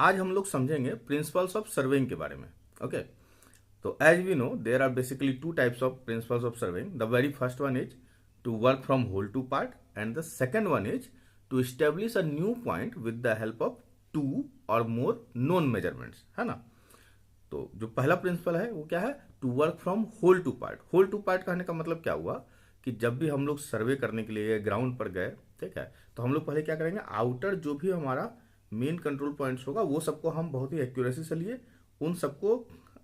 आज हम लोग समझेंगे प्रिंसिपल्स ऑफ सर्वेइंग के बारे में। ओके, तो as we know there are basically two types of principles of surveying. The very first one is to work from whole to part and the second one is to establish a new point with the help of two और more known measurements, है ना। तो जो पहला principal है वो क्या है, to work from whole to part. Whole to part कहने का मतलब क्या हुआ कि जब भी हम लोग सर्वे करने के लिए ग्राउंड पर गए, ठीक है, तो हम लोग पहले क्या करेंगे, आउटर जो भी हमारा मेन कंट्रोल पॉइंट्स होगा वो सबको हम बहुत ही एक्यूरेसी से लिए, उन सबको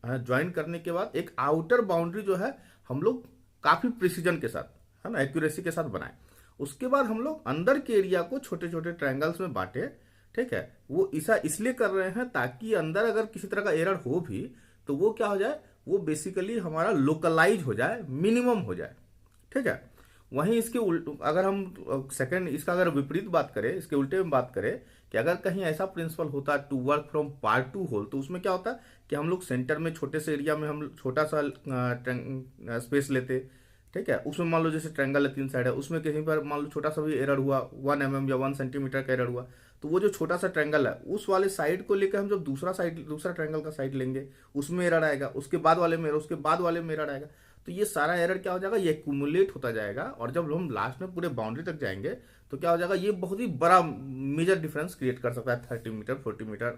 ज्वाइन करने के बाद एक आउटर बाउंड्री जो है हम लोग काफी प्रिसीजन के साथ, है ना, एक्यूरेसी के साथ बनाए। उसके बाद हम लोग अंदर के एरिया को छोटे छोटे ट्रायंगल्स में बांटे, ठीक है। वो ऐसा इसलिए कर रहे हैं ताकि अंदर अगर किसी तरह का एरर हो भी तो वो क्या हो जाए, वो बेसिकली हमारा लोकलाइज हो जाए, मिनिमम हो जाए, ठीक है। वहीं इसके उल्ट अगर हम सेकंड इसका अगर विपरीत बात करें, इसके उल्टे में बात करें कि अगर कहीं ऐसा प्रिंसिपल होता है to work from part to whole, तो उसमें क्या होता है कि हम लोग सेंटर में छोटे से एरिया में हम छोटा सा स्पेस लेते, ठीक है। उसमें मान लो जैसे ट्रायंगल है, 3 साइड है, उसमें कहीं पर मान लो छोटा सा भी एरर हुआ, 1 mm या 1 सेंटीमीटर का एरर हुआ, तो वो जो छोटा सा ट्रायंगल है उस वाले साइड को लेकर हम जब दूसरा ट्रायंगल का साइड लेंगे उसमें एरर आएगा, उसके बाद वाले में उसके बाद वाले में एरर आएगा। तो ये सारा एरर क्या हो जाएगा, ये एक्यूमुलेट होता जाएगा और जब हम लास्ट में पूरे बाउंड्री तक जाएंगे तो क्या हो जाएगा, ये बहुत ही बड़ा मेजर डिफरेंस क्रिएट कर सकता है, 30 मीटर 40 मीटर,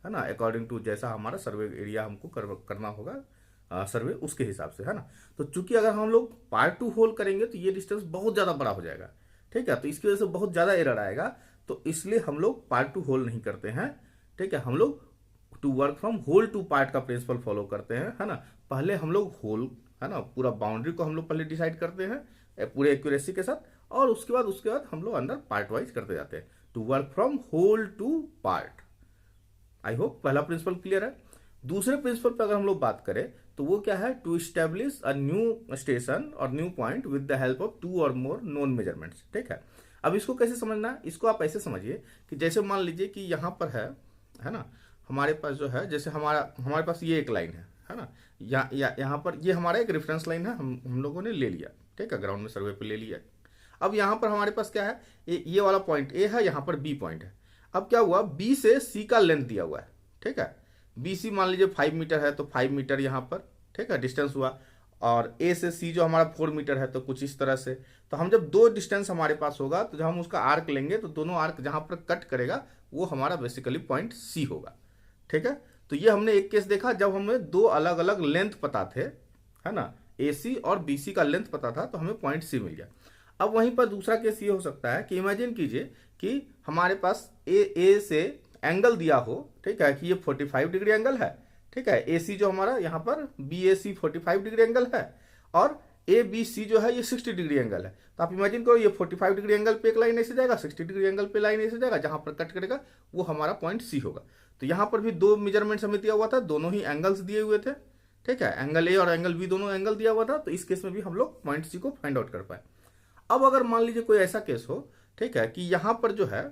है ना, अकॉर्डिंग टू जैसा हमारा सर्वे एरिया हमको करना होगा सर्वे उसके हिसाब से, है ना। तो चूंकि अगर हम लोग पार्ट टू होल करेंगे तो ये डिस्टेंस बहुत ज्यादा बड़ा हो जाएगा, ठीक है, तो इसकी वजह से बहुत ज्यादा एरर आएगा। तो इसलिए हम लोग पार्ट टू होल नहीं करते हैं, ठीक है, हम लोग to work from whole to part का प्रिंसिपल फॉलो करते हैं, है ना। पहले हम लोग होल, है ना, पूरा बाउंड्री को हम लोग पहले डिसाइड करते हैं पूरे एक्यूरेसी के साथ, और उसके बाद हम लोग अंदर पार्ट वाइज करते जाते हैं, to work from whole to part. I hope पहला प्रिंसिपल क्लियर है। दूसरे प्रिंसिपल पर अगर हम लोग बात करें तो वो क्या है, to establish a new station और new point with the help of two और मोर नोन मेजरमेंट्स, ठीक है। अब इसको कैसे समझना है, इसको आप ऐसे समझिए कि जैसे मान लीजिए कि यहाँ पर है ना, हमारे पास जो है, जैसे हमारे पास ये एक लाइन है ना, यहाँ पर ये हमारा एक रेफरेंस लाइन है, हम लोगों ने ले लिया, ठीक है, ग्राउंड में सर्वे पे ले लिया। अब यहाँ पर हमारे पास क्या है, ये वाला पॉइंट ए है, यहाँ पर बी पॉइंट है। अब क्या हुआ, बी से सी का लेंथ दिया हुआ है, ठीक है। बी सी मान लीजिए 5 मीटर है तो 5 मीटर यहाँ पर, ठीक है, डिस्टेंस हुआ। और ए से सी जो हमारा 4 मीटर है, तो कुछ इस तरह से। तो हम जब दो डिस्टेंस हमारे पास होगा तो जब हम उसका आर्क लेंगे तो दोनों आर्क जहां पर कट करेगा वो हमारा बेसिकली पॉइंट सी होगा, ठीक है। तो ये हमने एक केस देखा जब हमें दो अलग अलग लेंथ पता थे, है ना, ए सी और बी सी का लेंथ पता था तो हमें पॉइंट सी मिल गया। अब वहीं पर दूसरा केस ये हो सकता है कि इमेजिन कीजिए कि हमारे पास ए से एंगल दिया हो, ठीक है, कि ये 45 डिग्री एंगल है, ठीक है। ए सी जो हमारा यहाँ पर बी ए सी 45 डिग्री एंगल है और ए बी सी जो है ये 60 डिग्री एंगल है। तो आप इमेजिन करो, ये 45 डिग्री एंगल पे एक लाइन ऐसे जाएगा, 60 डिग्री एंगल पे लाइन ऐसे जाएगा, जहां पर कट करेगा वो हमारा पॉइंट सी होगा। तो यहाँ पर भी दो मेजरमेंट्स हमें दिया हुआ था, दोनों ही एंगल्स दिए हुए थे, ठीक है, एंगल ए और एंगल बी दोनों एंगल दिया हुआ था। तो इस केस में भी हम लोग पॉइंट सी को फाइंड आउट कर पाए। अब अगर मान लीजिए कोई ऐसा केस हो, ठीक है, कि यहाँ पर जो है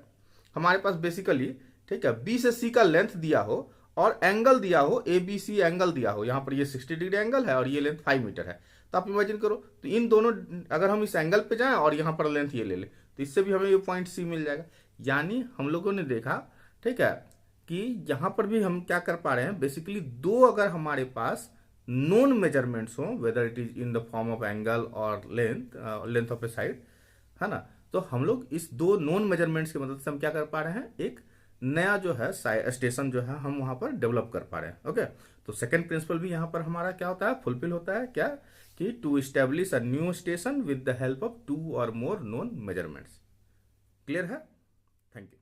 हमारे पास बेसिकली, ठीक है, बी से सी का लेंथ दिया हो और एंगल दिया हो, ए बी सी एंगल दिया हो, यहाँ पर ये 60 डिग्री एंगल है और ये लेंथ 5 मीटर है। तो आप इमेजिन करो, तो इन दोनों अगर हम इस एंगल पे जाएं और यहाँ पर लेंथ ये ले लें तो इससे भी हमें ये पॉइंट सी मिल जाएगा। यानी हम लोगों ने देखा, ठीक है, कि यहाँ पर भी हम क्या कर पा रहे हैं, बेसिकली दो अगर हमारे पास नोन मेजरमेंट्स हो, whether it is in the form of angle और लेंथ ऑफ ए साइड, है ना, तो हम लोग इस दो नोन मेजरमेंट्स की मदद से हम क्या कर पा रहे हैं, एक नया जो है स्टेशन जो है हम वहां पर डेवलप कर पा रहे हैं। ओके, तो सेकंड प्रिंसिपल भी यहां पर हमारा क्या होता है, फुलफिल होता है, क्या, कि to establish a new station with the help of two और मोर नोन मेजरमेंट्स। क्लियर है? Thank you.